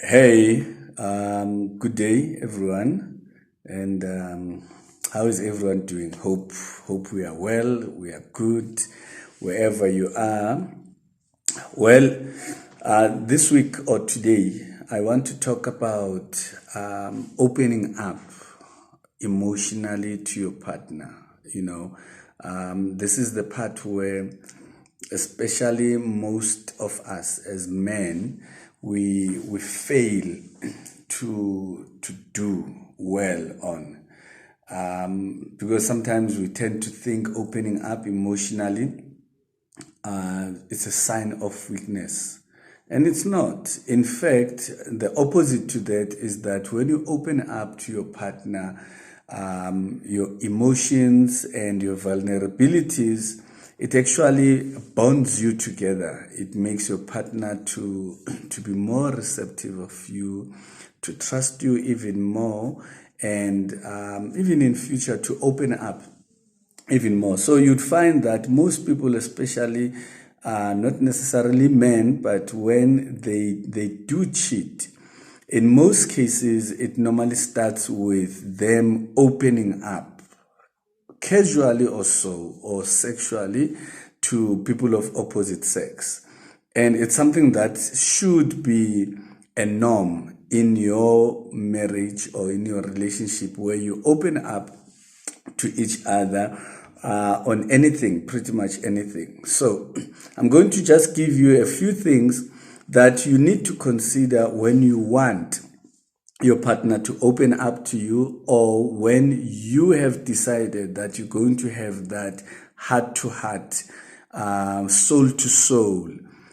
Hey, good day, everyone, and how is everyone doing? Hope we are well. We are good, wherever you are. Well, this week or today, I want to talk about opening up emotionally to your partner. This is the part where, especially most of us as men, we fail to do well on, because sometimes we tend to think opening up emotionally, it's a sign of weakness. And it's not. In fact, the opposite to that is that when you open up to your partner, your emotions and your vulnerabilities, it actually bonds you together. It makes your partner to be more receptive of you, to trust you even more, and even in future to open up even more. So you'd find that most people, especially not necessarily men, but when they do cheat, in most cases, it normally starts with them opening up, casually or so, or sexually, to people of opposite sex. And it's something that should be a norm in your marriage or in your relationship, where you open up to each other on anything, pretty much anything. So I'm going to just give you a few things that you need to consider when you want your partner to open up to you, or when you have decided that you're going to have that heart to heart, soul to soul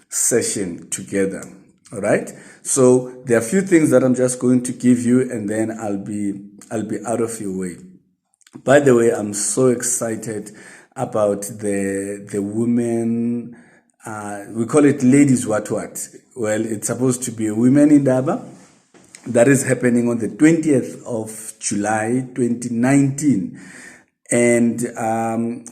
session together. All right. So there are a few things that I'm just going to give you, and then I'll be out of your way. By the way, I'm so excited about the women. We call it ladies what. Well, it's supposed to be a women indaba that is happening on the 20th of July 2019. And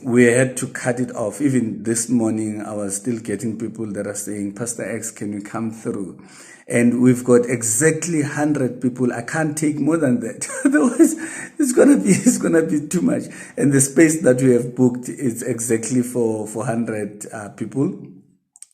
we had to cut it off. Even this morning, I was still getting people that are saying, Pastor X, can you come through? And we've got exactly 100 people. I can't take more than that. Otherwise, it's gonna be too much. And the space that we have booked is exactly for 100 people.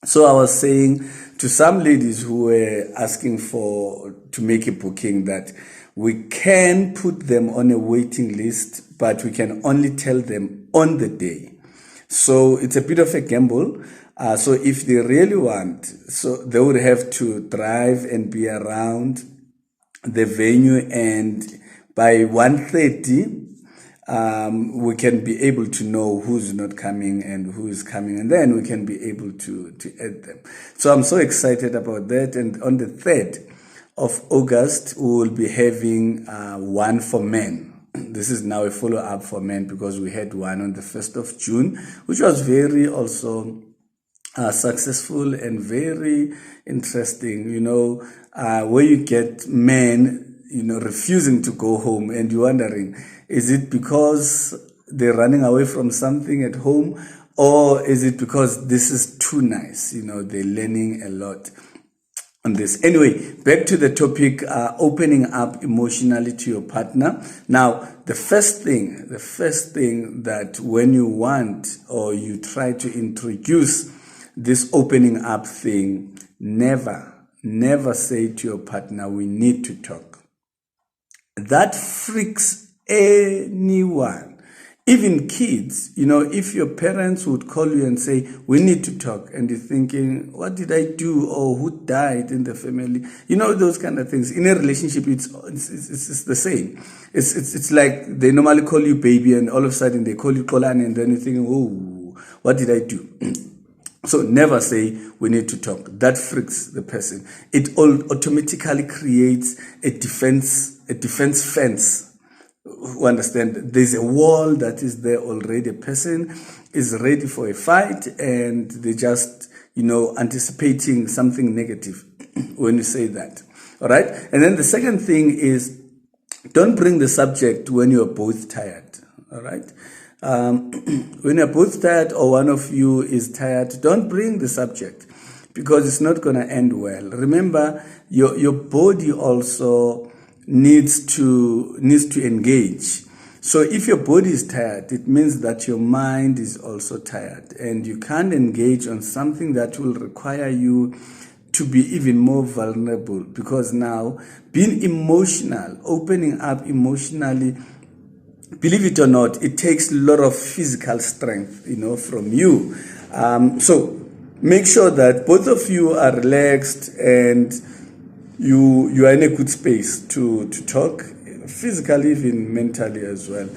So I was saying to some ladies who were asking to make a booking, that we can put them on a waiting list, but we can only tell them on the day. So it's a bit of a gamble. So if they really want, so they would have to drive and be around the venue, and by 1:30, we can be able to know who's not coming and who is coming, and then we can be able to add them. So I'm so excited about that. And on the 3rd of August, we will be having one for men. This is now a follow-up for men, because we had one on the 1st of June, which was very also successful and very interesting, where you get men, refusing to go home, and you're wondering, is it because they're running away from something at home, or is it because this is too nice? They're learning a lot on this. Anyway, back to the topic, opening up emotionally to your partner. Now, the first thing that when you want or you try to introduce this opening up thing, never say to your partner, we need to talk. That freaks anyone, even kids. If your parents would call you and say, we need to talk, and you're thinking, what did I do? Or who died in the family? Those kind of things. In a relationship, it's the same. It's like they normally call you baby, and all of a sudden they call you Kolani, and then you're thinking, oh, what did I do? So never say, we need to talk. That freaks the person. It all automatically creates a defense fence. You understand? There's a wall that is there already. A person is ready for a fight, and they just, anticipating something negative when you say that. All right? And then the second thing is, don't bring the subject when you're both tired. All right? When you're both tired, or one of you is tired, don't bring the subject, because it's not going to end well. Remember, your body also needs to engage. So if your body is tired, it means that your mind is also tired, and you can't engage on something that will require you to be even more vulnerable, because now being emotional, opening up emotionally, believe it or not, it takes a lot of physical strength, from you. So make sure that both of you are relaxed and you are in a good space to talk, physically, even mentally as well.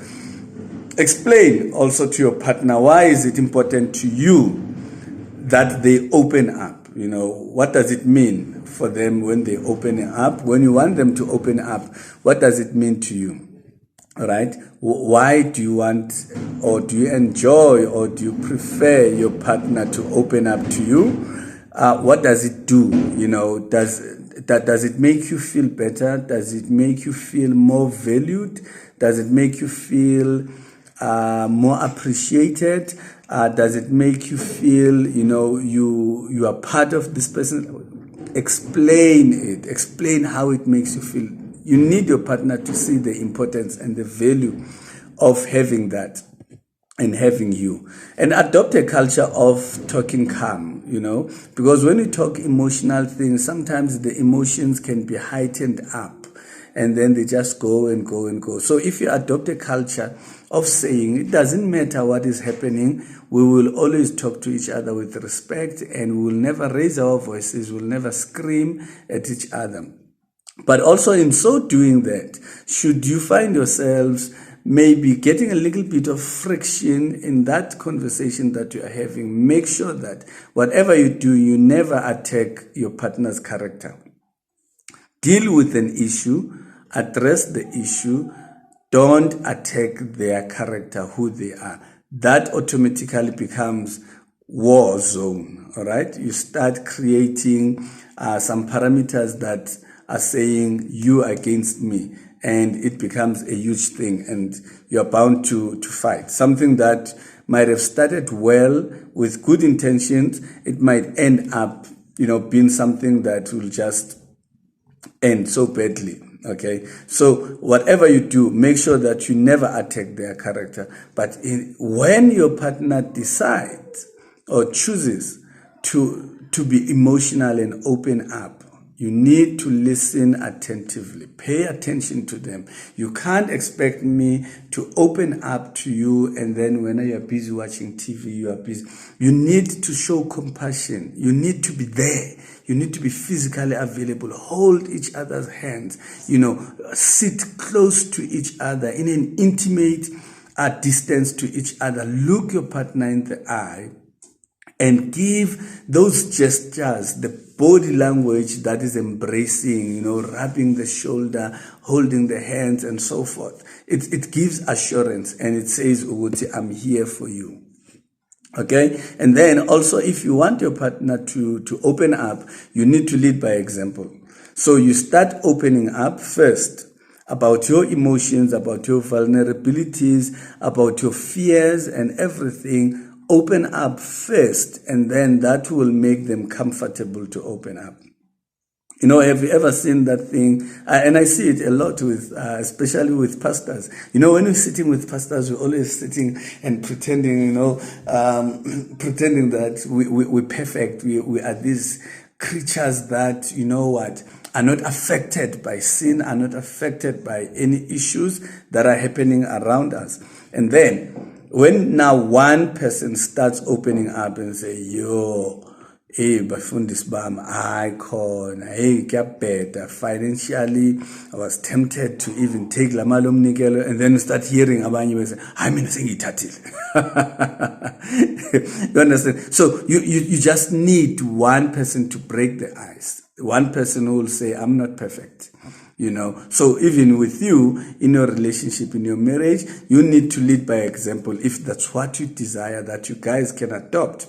Explain also to your partner, why is it important to you that they open up? What does it mean for them when they open up? When you want them to open up, what does it mean to you? All right? Why do you want, or do you enjoy, or do you prefer your partner to open up to you? What does it do? Does it make you feel better? Does it make you feel more valued? Does it make you feel more appreciated? Does it make you feel, you are part of this person? Explain it. Explain how it makes you feel. You need your partner to see the importance and the value of having that and having you. And adopt a culture of talking calm, because when you talk emotional things, sometimes the emotions can be heightened up, and then they just go and go and go. So if you adopt a culture of saying, it doesn't matter what is happening, we will always talk to each other with respect, and we will never raise our voices, we'll never scream at each other. But also in so doing that, should you find yourselves maybe getting a little bit of friction in that conversation that you are having, make sure that whatever you do, you never attack your partner's character. Deal with an issue, address the issue, don't attack their character, who they are. That automatically becomes war zone, all right? You start creating some parameters that are saying you against me, and it becomes a huge thing, and you're bound to fight. Something that might have started well with good intentions, it might end up, being something that will just end so badly. Okay, so whatever you do, make sure that you never attack their character. But when your partner decides or chooses to be emotional and open up, you need to listen attentively. Pay attention to them. You can't expect me to open up to you, and then when you're busy watching TV, you are busy. You need to show compassion. You need to be there. You need to be physically available. Hold each other's hands. Sit close to each other in an intimate distance to each other. Look your partner in the eye and give those gestures, the body language that is embracing, rubbing the shoulder, holding the hands, and so forth. It gives assurance, and it says, I'm here for you. Okay? And then also, if you want your partner to open up, you need to lead by example. So you start opening up first about your emotions, about your vulnerabilities, about your fears and everything. Open up first, and then that will make them comfortable to open up. Have you ever seen that thing? And I see it a lot with, especially with pastors. When you're sitting with pastors, we're always sitting and pretending, pretending that we're perfect. We are these creatures that, are not affected by sin, are not affected by any issues that are happening around us. And then, when now one person starts opening up and say, hey, bafundisi bami, hey, kuyabheda. Financially, I was tempted to even take la mali omnikelo, and then you start hearing abanye say, mina sengiyithathile. You understand? So you just need one person to break the ice. One person who will say, I'm not perfect. So even with you, in your relationship, in your marriage, you need to lead by example. If that's what you desire, that you guys can adopt,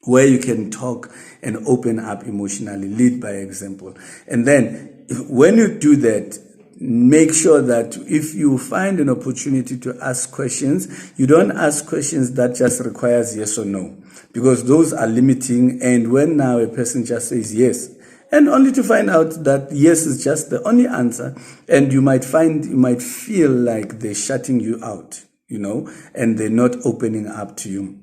where you can talk and open up emotionally, lead by example. And then when you do that, make sure that if you find an opportunity to ask questions, you don't ask questions that just requires yes or no, because those are limiting. And when now a person just says yes, and only to find out that yes is just the only answer, and you might feel like they're shutting you out, and they're not opening up to you.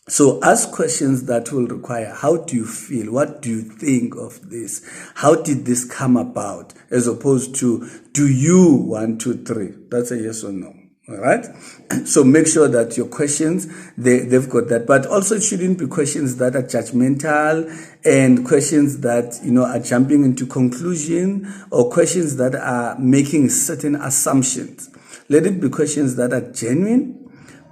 So ask questions that will require, how do you feel? What do you think of this? How did this come about? As opposed to, do you 1, 2, 3? That's a yes or no. All right. So make sure that your questions, they've got that. But also it shouldn't be questions that are judgmental and questions that, are jumping into conclusion, or questions that are making certain assumptions. Let it be questions that are genuine,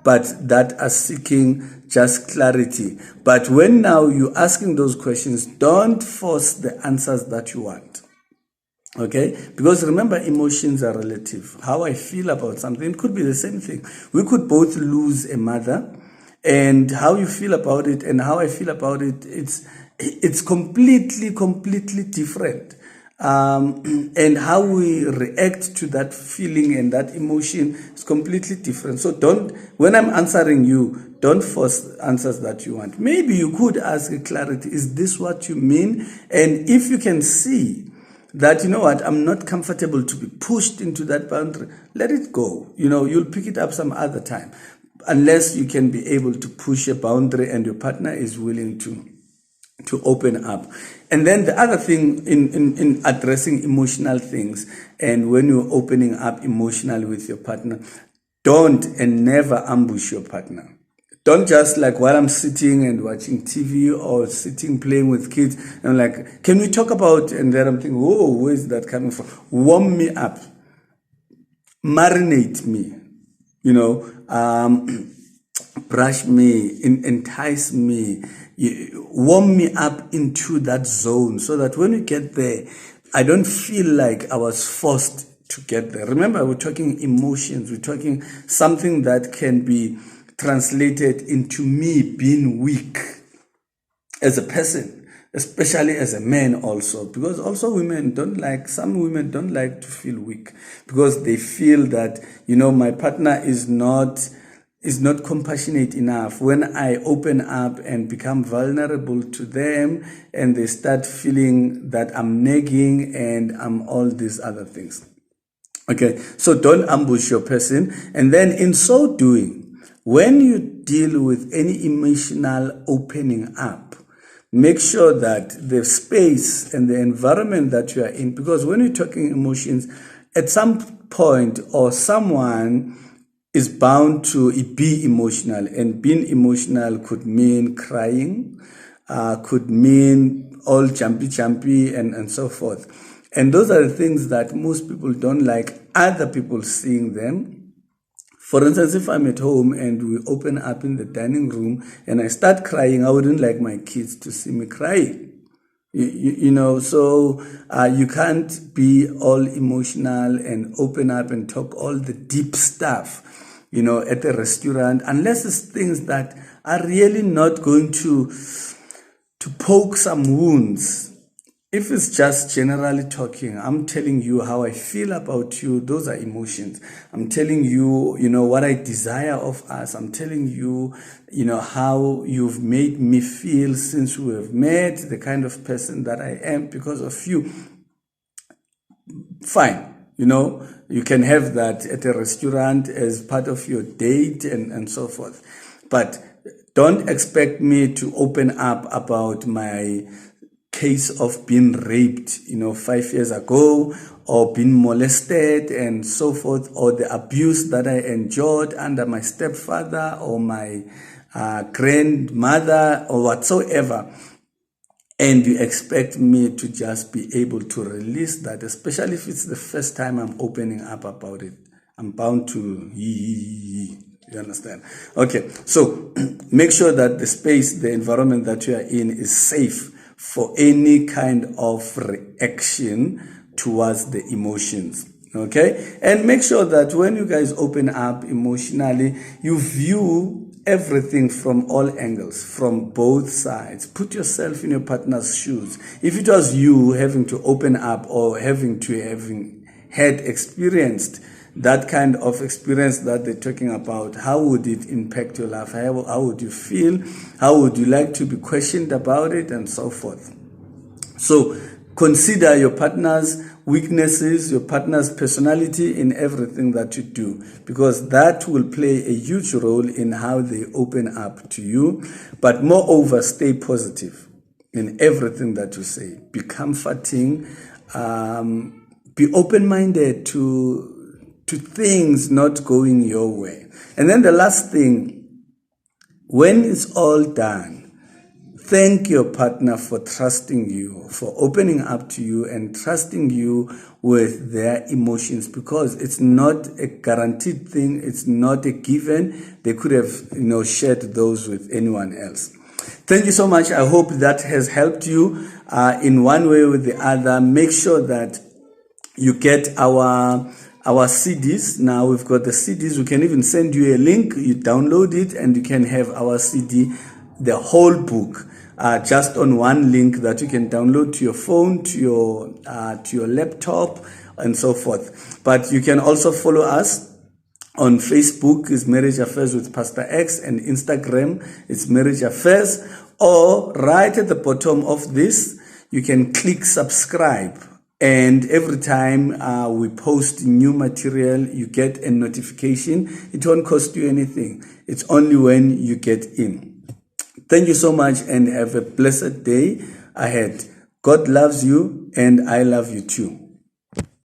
but that are seeking just clarity. But when now you're asking those questions, don't force the answers that you want. Okay? Because remember, emotions are relative. How I feel about something could be the same thing. We could both lose a mother, and how you feel about it and how I feel about it, it's completely different. And how we react to that feeling and that emotion is completely different. So when I'm answering you, don't force answers that you want. Maybe you could ask a clarity, is this what you mean? And if you can see that, I'm not comfortable to be pushed into that boundary, let it go. You'll pick it up some other time, unless you can be able to push a boundary and your partner is willing to open up. And then the other thing in addressing emotional things, and when you're opening up emotionally with your partner, don't and never ambush your partner. Don't just, like, while I'm sitting and watching TV or sitting playing with kids, I'm like, can we talk about, and then I'm thinking, whoa, where is that coming from? Warm me up, marinate me, brush me, entice me, warm me up into that zone, so that when we get there, I don't feel like I was forced to get there. Remember, we're talking emotions. We're talking something that can be translated into me being weak as a person, especially as a man also, because also some women don't like to feel weak, because they feel that, my partner is not compassionate enough. When I open up and become vulnerable to them, and they start feeling that I'm nagging and I'm all these other things. Okay, so don't ambush your person. And then in so doing, when you deal with any emotional opening up, make sure that the space and the environment that you are in, because when you're talking emotions, at some point, or someone is bound to be emotional, and being emotional could mean crying, could mean all jumpy and so forth. And those are the things that most people don't like other people seeing them. For instance, if I'm at home and we open up in the dining room and I start crying, I wouldn't like my kids to see me crying. So you can't be all emotional and open up and talk all the deep stuff, at a restaurant, unless it's things that are really not going to poke some wounds. If it's just generally talking, I'm telling you how I feel about you, those are emotions. I'm telling you, what I desire of us. I'm telling you, how you've made me feel since we have met, the kind of person that I am because of you. Fine. You can have that at a restaurant as part of your date and so forth. But don't expect me to open up about my case of being raped, 5 years ago, or being molested and so forth, or the abuse that I endured under my stepfather or my grandmother or whatsoever. And you expect me to just be able to release that, especially if it's the first time I'm opening up about it. I'm bound to you understand? Okay, so make sure that the space, the environment that you are in is safe for any kind of reaction towards the emotions. Okay, and make sure that when you guys open up emotionally, you view everything from all angles, from both sides. Put yourself in your partner's shoes. If it was you having to open up or having had experienced that kind of experience that they're talking about, how would it impact your life? How would you feel? How would you like to be questioned about it, and so forth? So consider your partner's weaknesses, your partner's personality in everything that you do, because that will play a huge role in how they open up to you. But moreover, stay positive in everything that you say. Be comforting, be open-minded to things not going your way. And then the last thing, when it's all done, thank your partner for trusting you, for opening up to you and trusting you with their emotions, because it's not a guaranteed thing. It's not a given. They could have, shared those with anyone else. Thank you so much. I hope that has helped you in one way or the other. Make sure that you get our CDs. Now we've got the CDs. We can even send you a link. You download it and you can have our CD, the whole book, just on one link that you can download to your phone, to your laptop, and so forth. But you can also follow us on Facebook, is Marriage Affairs with Pastor X, and Instagram, it's Marriage Affairs. Or right at the bottom of this, you can click subscribe. And every time we post new material, you get a notification. It won't cost you anything. It's only when you get in. Thank you so much and have a blessed day ahead. God loves you and I love you too.